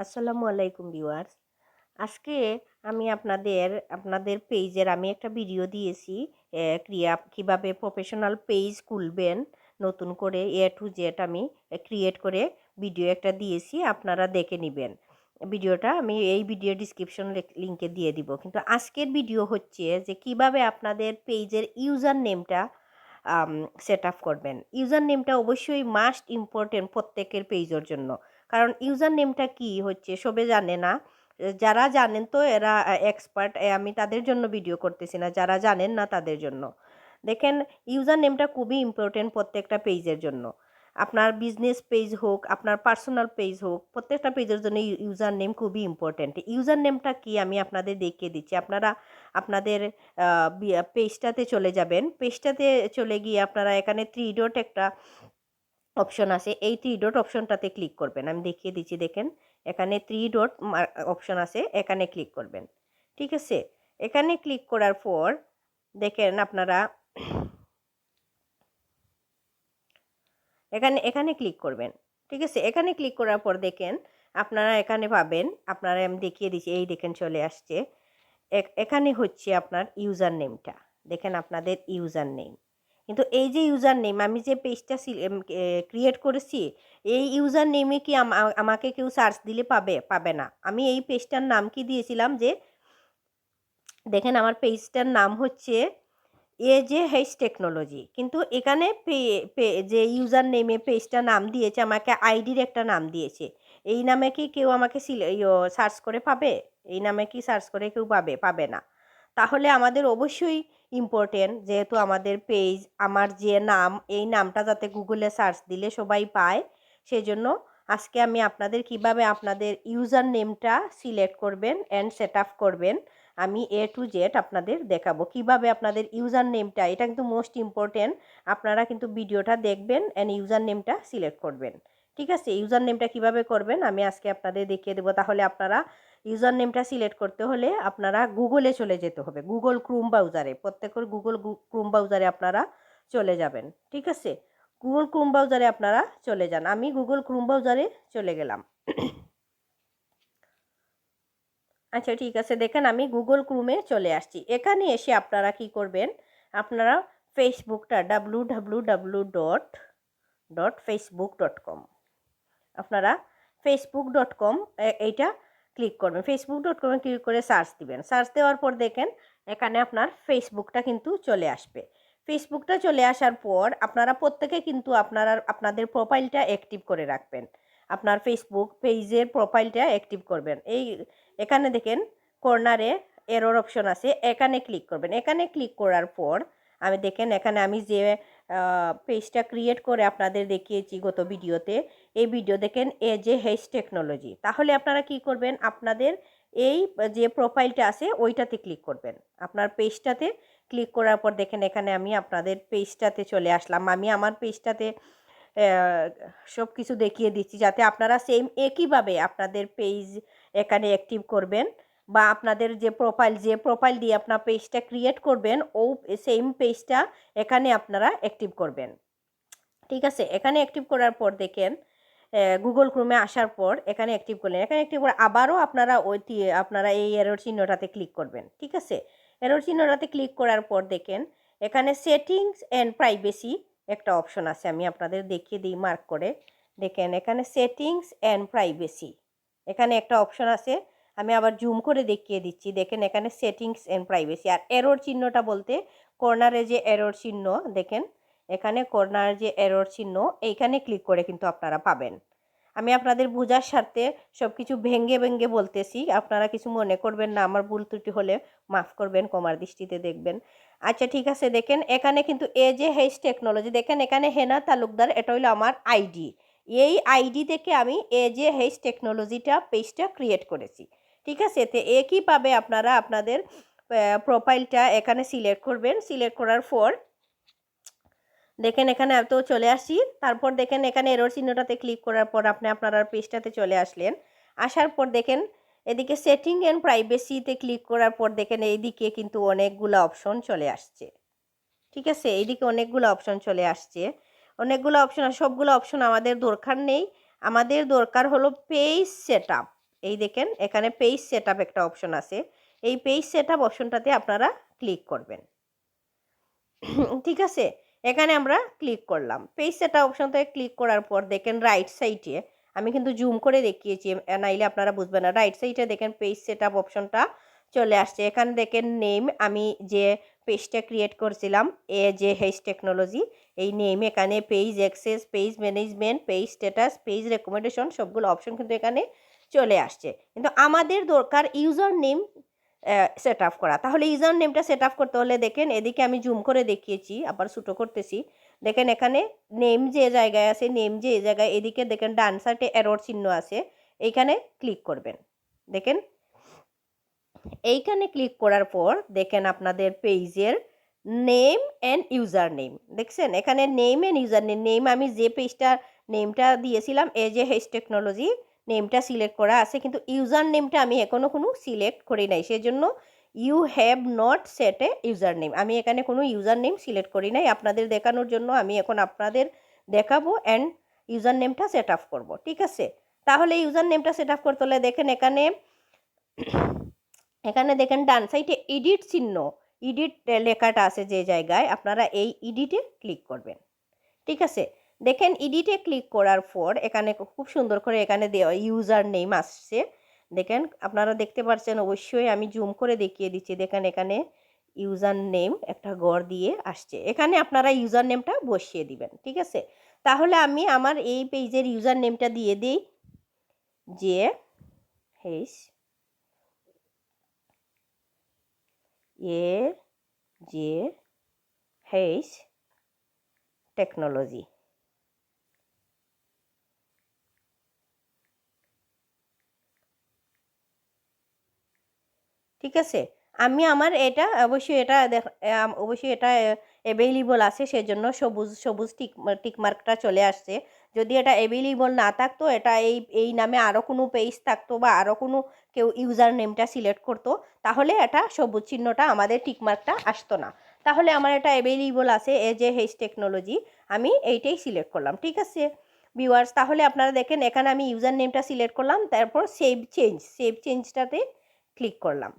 আসসালামু আলাইকুম ভিউয়ার্স। আজকে আমি আপনাদের পেজের আমি একটা ভিডিও দিয়েছি। কিভাবে প্রফেশনাল পেজ খুলবেন নতুন করে এ টু জেড আমি ক্রিয়েট করে ভিডিও একটা দিয়েছি, আপনারা দেখে নেবেন। ভিডিওটা আমি এই ভিডিও ডিসক্রিপশন লিংকে দিয়ে দিব। কিন্তু আজকের ভিডিও হচ্ছে যে কিভাবে আপনাদের পেজের ইউজার নেমটা সেট আপ করবেন। ইউজার নেমটা অবশ্যই মাস্ট ইম্পর্টেন্ট প্রত্যেকের পেজের জন্য। কারণ ইউজার নেমটা কি হচ্ছে সবে জানে না। যারা জানেন তো এরা এক্সপার্ট, আমি তাদের জন্য ভিডিও করতেছি না, যারা জানেন না তাদের জন্য। দেখেন, ইউজার নেমটা খুবই ইম্পর্টেন্ট প্রত্যেকটা পেজের জন্য। আপনার বিজনেস পেজ হোক, আপনার পার্সোনাল পেজ হোক, প্রত্যেকটা পেজের জন্য ইউজার নেম খুবই ইম্পর্টেন্ট। ইউজার নেমটা কি আমি আপনাদের দেখিয়ে দিচ্ছি। আপনারা আপনাদের পেজটাতে চলে যাবেন। পেজটাতে চলে গিয়ে আপনারা এখানে থ্রি ডট একটা অপশন আছে, এই থ্রি ডট অপশনটাতে ক্লিক করবেন। আমি দেখিয়ে দিচ্ছি, দেখেন এখানে থ্রি ডট অপশন আছে, এখানে ক্লিক করবেন। ঠিক আছে, এখানে ক্লিক করার পর দেখেন আপনারা এখানে এখানে ক্লিক করবেন। ঠিক আছে, এখানে ক্লিক করার পর দেখেন আপনারা এখানে পাবেন, আপনারা আমি দেখিয়ে দিচ্ছি, এই দেখেন চলে আসছে। এখানে হচ্ছে আপনার ইউজার নেমটা, দেখেন আপনাদের ইউজার নেম। কিন্তু এই যে ইউজার নেম আমি যে পেজটা ক্রিয়েট করেছি, এই ইউজার নেমে কি আমাকে কেউ সার্চ দিলে পাবে না। আমি এই পেজটার নাম কি দিয়েছিলাম, যে দেখেন আমার পেজটার নাম হচ্ছে AJH টেকনোলজি। কিন্তু এখানে যে ইউজার নেমে পেজটা নাম দিয়েছে, আমাকে আইডির একটা নাম দিয়েছে। এই নামে কি কেউ আমাকে সার্চ করে পাবে? এই নামে কি সার্চ করে কেউ পাবে না। তাহলে আমাদের অবশ্যই ইম্পর্টেন্ট, যেহেতু আমাদের পেজ, আমার যে নাম, এই নামটা যাতে গুগলে সার্চ দিলে সবাই পায়, সেজন্য আজকে আমি আপনাদের কিভাবে আপনাদের ইউজার নেমটা সিলেক্ট করবেন অ্যান্ড সেট আপ করবেন, আমি A to Z আপনাদের দেখাবো কিভাবে আপনাদের ইউজার নেমটা, এটা কিন্তু মোস্ট ইম্পর্টেন্ট। আপনারা কিন্তু ভিডিওটা দেখবেন অ্যান্ড ইউজার নেমটা সিলেক্ট করবেন। ঠিক আছে, ইউজার নেমটা কিভাবে করবেন আমি আজকে আপনাদের দেখিয়ে দেবো। তাহলে আপনারা ইউজার নেমটা সিলেক্ট করতে হলে আপনারা গুগলে চলে যেতে হবে, গুগল ক্রোম ব্রাউজারে, প্রত্যেকের গুগল ক্রোম ব্রাউজারে আপনারা চলে যাবেন। ঠিক আছে, গুগল ক্রোম ব্রাউজারে আপনারা চলে যান। আমি গুগল ক্রোম ব্রাউজারে চলে গেলাম। আচ্ছা ঠিক আছে, দেখেন আমি গুগল ক্রোমে চলে আসছি। এখানে এসে আপনারা কি করবেন, আপনারা ফেসবুকটা www.facebook.com, আপনারা facebook.com এইটা ক্লিক করবেন। facebook.com ক্লিক করে সার্চ দিবেন। সার্চ দেওয়ার পর দেখেন এখানে আপনার ফেসবুকটা কিন্তু চলে আসবে। ফেসবুকটা চলে আসার পর আপনারা প্রত্যেকে কিন্তু আপনাদের প্রোফাইলটা অ্যাক্টিভ করে রাখবেন। আপনার ফেসবুক পেজের প্রোফাইলটা অ্যাক্টিভ করবেন। এখানে দেখেন কর্নারে এরর অপশন আছে, এখানে ক্লিক করবেন। এখানে ক্লিক করার পর দেখেন এখানে আমি যে পেজটা ক্রিয়েট করে আপনাদের দেখিয়েছি গত ভিডিওতে, এই ভিডিও দেখেন AJH টেকনোলজি। তাহলে আপনারা কি করবেন, আপনাদের এই যে প্রোফাইলটা আছে ওইটাতে ক্লিক করবেন। আপনার পেজটাতে ক্লিক করার পর দেখেন এখানে আমি আপনাদের পেজটাতে চলে আসলাম। আমি আমার পেজটাতে সব কিছু দেখিয়ে দিচ্ছি, যাতে আপনারা সেম একইভাবে আপনাদের পেজ এখানে অ্যাক্টিভ করবেন, বা আপনাদের যে প্রোফাইল দিয়ে আপনার পেজটা ক্রিয়েট করবেন, ও সেম পেজটা এখানে আপনারা অ্যাক্টিভ করবেন। ঠিক আছে, এখানে অ্যাক্টিভ করার পর দেখেন গুগল ক্রোমে আসার পর এখানে অ্যাক্টিভ করলেন। এখানে অ্যাক্টিভ করে আবারও আপনারা এই এরর চিহ্নটাতে ক্লিক করবেন। ঠিক আছে, এরর চিহ্নটাতে ক্লিক করার পর দেখেন এখানে সেটিংস অ্যান্ড প্রাইভেসি একটা অপশন আছে, আমি আপনাদের দেখিয়ে দিই মার্ক করে। দেখেন এখানে সেটিংস অ্যান্ড প্রাইভেসি, এখানে একটা অপশন আছে, আমি আবার জুম করে দেখিয়ে দিচ্ছি। দেখেন এখানে সেটিংস অ্যান্ড প্রাইভেসি, আর এরর চিহ্নটা বলতে কর্নারে যে এরর চিহ্ন দেখেন, এখানে কর্নার যে এরর চিহ্ন, এইখানে ক্লিক করে কিন্তু আপনারা পাবেন। আমি আপনাদের বোঝার স্বার্থে সব কিছু ভেঙ্গে ভেঙ্গে বলতেছি, আপনারা কিছু মনে করবেন না, আমার ভুল ত্রুটি হলে মাফ করবেন, ক্ষমার দৃষ্টিতে দেখবেন। আচ্ছা ঠিক আছে, দেখেন এখানে কিন্তু AJH টেকনোলজি, দেখেন এখানে হেনা তালুকদার, এটা হলো আমার আইডি। এই আইডি থেকে আমি AJH টেকনোলজিটা পেজটা ক্রিয়েট করেছি। ঠিক আছে, তো একইভাবে আপনারা আপনাদের প্রোফাইলটা এখানে সিলেক্ট করবেন। সিলেক্ট করার পর দেখেন এখানে তো চলে আসি। তারপর দেখেন এখানে এরর চিহ্নটাতে ক্লিক করার পর আপনার পেজটাতে চলে আসলেন। আসার পর দেখেন এদিকে সেটিং অ্যান্ড প্রাইভেসিতে ক্লিক করার পর দেখেন এইদিকে কিন্তু অনেকগুলো অপশন চলে আসছে। ঠিক আছে, এইদিকে অনেকগুলো অপশন চলে আসছে, অনেকগুলো অপশন, সবগুলো অপশন আমাদের দরকার নেই। আমাদের দরকার হলো পেজ সেট আপ। এই দেখেন এখানে পেজ সেটআপ একটা অপশন আছে, এই পেজ সেটআপ অপশনটাতে আপনারা ক্লিক করবেন। ঠিক আছে, এখানে আমরা ক্লিক করলাম। পেজ সেটআপ অপশনটায় ক্লিক করার পর দেখেন রাইট সাইডে, আমি কিন্তু জুম করে দেখিয়েছি নাইলে আপনারা বুঝবেন না, রাইট সাইডে দেখেন পেজ সেটআপ অপশনটা চলে আসছে। এখানে দেখেন নেম, আমি যে পেজটা ক্রিয়েট করছিলাম AJH টেকনোলজি, এই নেম, এখানে page access, page management, page status, page recommendation সবগুলো অপশন কিন্তু এখানে চলে আসছে। কিন্তু আমাদের দরকার ইউজার নেম সেট আপ করা। তাহলে ইউজার নেমটা সেট আপ করতে হলে দেখেন এদিকে আমি জুম করে দেখিয়েছি, আবার ছোটো করতেছি। দেখেন এখানে নেম যে জায়গায় আছে, নেম যে জায়গায়, এদিকে দেখেন ডান সাইডে এরর চিহ্ন আছে, এইখানে ক্লিক করবেন। দেখেন এইখানে ক্লিক করার পর দেখেন আপনাদের পেজের নেম অ্যান্ড ইউজার নেম দেখছেন, এখানে name and user name, name আমি যে পেজটার নেমটা দিয়েছিলাম AJH টেকনোলজি, নেমটা সিলেক্ট করা আছে, কিন্তু ইউজার নেমটা আমি এখনও কোনো সিলেক্ট করি নাই, সেজন্য you have not set a username, আমি এখানে কোনো ইউজার নেম সিলেক্ট করি নাই। আপনাদের দেখানোর জন্য আমি এখন আপনাদের দেখাবো অ্যান্ড ইউজার নেমটা সেট আপ করবো। ঠিক আছে, তাহলে ইউজার নেমটা সেট আপ করতে হলে দেখেন এখানে দেখেন ডান সাইডে এডিট চিহ্ন, এডিট লেখাটা আছে যে জায়গায়, আপনারা এই এডিটে ক্লিক করবেন। ঠিক আছে, দেখেন এডিটে ক্লিক করার পর এখানে খুব সুন্দর করে এখানে দেওয়া ইউজার নেম আসছে। দেখেন আপনারা দেখতে পাচ্ছেন, অবশ্যই আমি জুম করে দেখিয়ে দিচ্ছি। দেখেন এখানে ইউজার নেম একটা ঘর দিয়ে আসছে, এখানে আপনারা ইউজার নেমটা বসিয়ে দিবেন। ঠিক আছে, তাহলে আমি আমার এই পেজের ইউজার নেমটা দিয়ে দিই, AJH টেকনোলজি। ঠিক আছে, আমি আমার এটা অবশ্যই এটা অবশ্যই এটা অ্যাভেলেবল আছে, সেজন্য সবুজ সবুজ টিকমার্কটা চলে আসছে। যদি এটা অ্যাভেলেবল না থাকতো, এটা এই নামে আরও কোনো পেজ থাকতো বা আরও কোনো কেউ ইউজার নেমটা সিলেক্ট করতো, তাহলে এটা সবুজ চিহ্নটা আমাদের টিকমার্কটা আসতো না। তাহলে আমার এটা অ্যাভেলেবল আছে AJH টেকনোলজি, আমি এইটাই সিলেক্ট করলাম। ঠিক আছে ভিউয়ার্স, তাহলে আপনারা দেখেন এখানে আমি ইউজার নেমটা সিলেক্ট করলাম, তারপর সেভ চেঞ্জটাতে ক্লিক করলাম।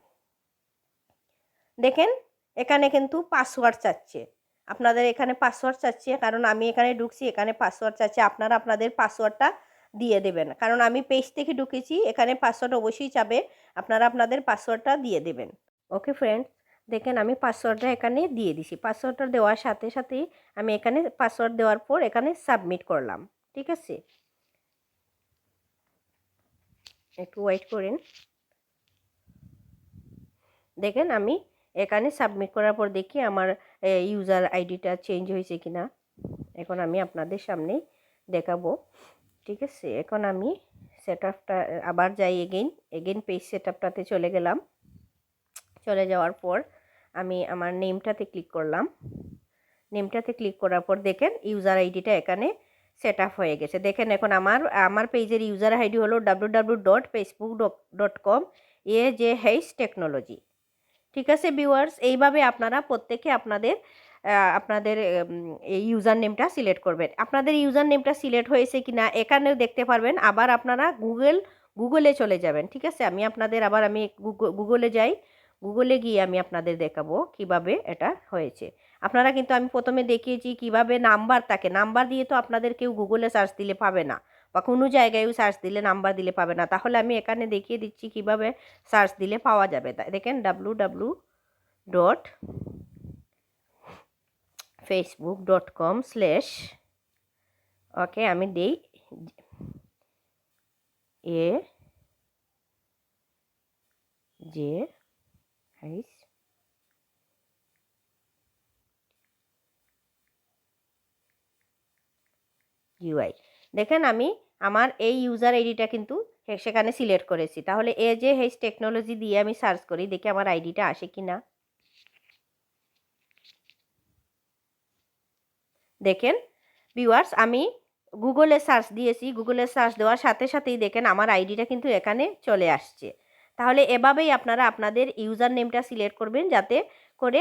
দেখেন এখানে কিন্তু পাসওয়ার্ড চাচ্ছে, আপনাদের এখানে পাসওয়ার্ড চাচ্ছে, কারণ আমি এখানে ঢুকছি, এখানে পাসওয়ার্ড চাচ্ছে, আপনারা আপনাদের পাসওয়ার্ডটা দিয়ে দেবেন, কারণ আমি পেজ থেকে ঢুকেছি, এখানে পাসওয়ার্ড অবশ্যই চাবে, আপনারা আপনাদের পাসওয়ার্ডটা দিয়ে দেবেন। ওকে ফ্রেন্ডস, দেখেন আমি পাসওয়ার্ডটা এখানে দিয়ে দিছি, পাসওয়ার্ডটা দেওয়ার সাথে সাথেই আমি এখানে পাসওয়ার্ড দেওয়ার পর এখানে সাবমিট করলাম। ঠিক আছে, একটু ওয়েট করেন। দেখেন আমি এখানে সাবমিট করার পর দেখি আমার ইউজার আইডিটা চেঞ্জ হয়েছে কিনা, এখন আমি আপনাদের সামনে দেখাবো। ঠিক আছে, এখন আমি সেটআপটা আবার যাই, এগেইন পেজ সেটআপটাতে চলে গেলাম। চলে যাওয়ার পর আমি আমার নেমটাতে ক্লিক করলাম। নেমটাতে ক্লিক করার পর দেখেন ইউজার আইডিটা এখানে সেট আপ হয়ে গেছে। দেখেন এখন আমার পেজের ইউজার আইডি হলো www.facebook.com/AJH টেকনোলজি। ঠিক আছে ভিউয়ার্স, এইভাবে আপনারা প্রত্যেকে আপনাদের এই ইউজার নেমটা সিলেক্ট করবেন। আপনাদের ইউজার নেমটা সিলেক্ট হয়েছে কিনা এখানেও দেখতে পারবেন, আবার আপনারা গুগলে চলে যাবেন। ঠিক আছে, আমি গুগলে যাই, গুগলে গিয়ে আমি আপনাদের দেখাবো কিভাবে এটা হয়েছে। আপনারা কিন্তু আমি প্রথমে দেখিয়েছি কিভাবে নাম্বার থাকে, নাম্বার দিয়ে তো আপনাদের কেউ গুগলে সার্চ দিলে পাবে না, বা কোনো জায়গায়ও সার্চ দিলে নাম্বার দিলে পাবে না। তাহলে আমি এখানে দেখিয়ে দিচ্ছি কিভাবে সার্চ দিলে পাওয়া যাবে। দেখেন www.facebook.com/ ওকে আমি দিই AJH UI। দেখেন আমি আমার এই ইউজার আইডিটা কিন্তু সেখানে সিলেক্ট করেছি। তাহলে AJH টেকনোলজি দিয়ে আমি সার্চ করি, দেখি আমার আইডিটা আসে কিনা। দেখেন ভিউয়ার্স, আমি গুগলে সার্চ দিয়েছি, গুগলে সার্চ দেওয়ার সাথে সাথেই দেখেন আমার আইডিটা কিন্তু এখানে চলে আসছে। তাহলে এভাবেই আপনারা আপনাদের ইউজার নেমটা সিলেক্ট করবেন, যাতে করে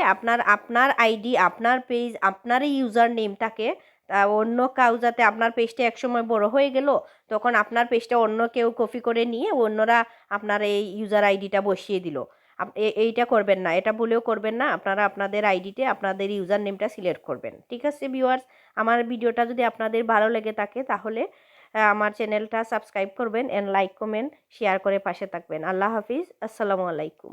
আপনার আইডি, আপনার পেজ, আপনারই ইউজার নেম থাকে, তা অন্য কাউ যাতে আপনার পেজটা একসময় বড় হয়ে গেল, তখন আপনার পেজটা অন্য কেউ কপি করে নিয়ে অন্যরা আপনার এই ইউজার আইডিটা বসিয়ে দিল। এইটা করবেন না, এটা ভুলেও করবেন না। আপনারা আপনাদের আইডিতে আপনাদের ইউজার নেমটা সিলেক্ট করবেন। ঠিক আছে ভিউয়ার্স, আমার ভিডিওটা যদি আপনাদের ভালো লেগে থাকে তাহলে আমার চ্যানেলটা সাবস্ক্রাইব করবেন, এন্ড লাইক কমেন্ট শেয়ার করে পাশে থাকবেন। আল্লাহ হাফিজ, আসসালামু আলাইকুম।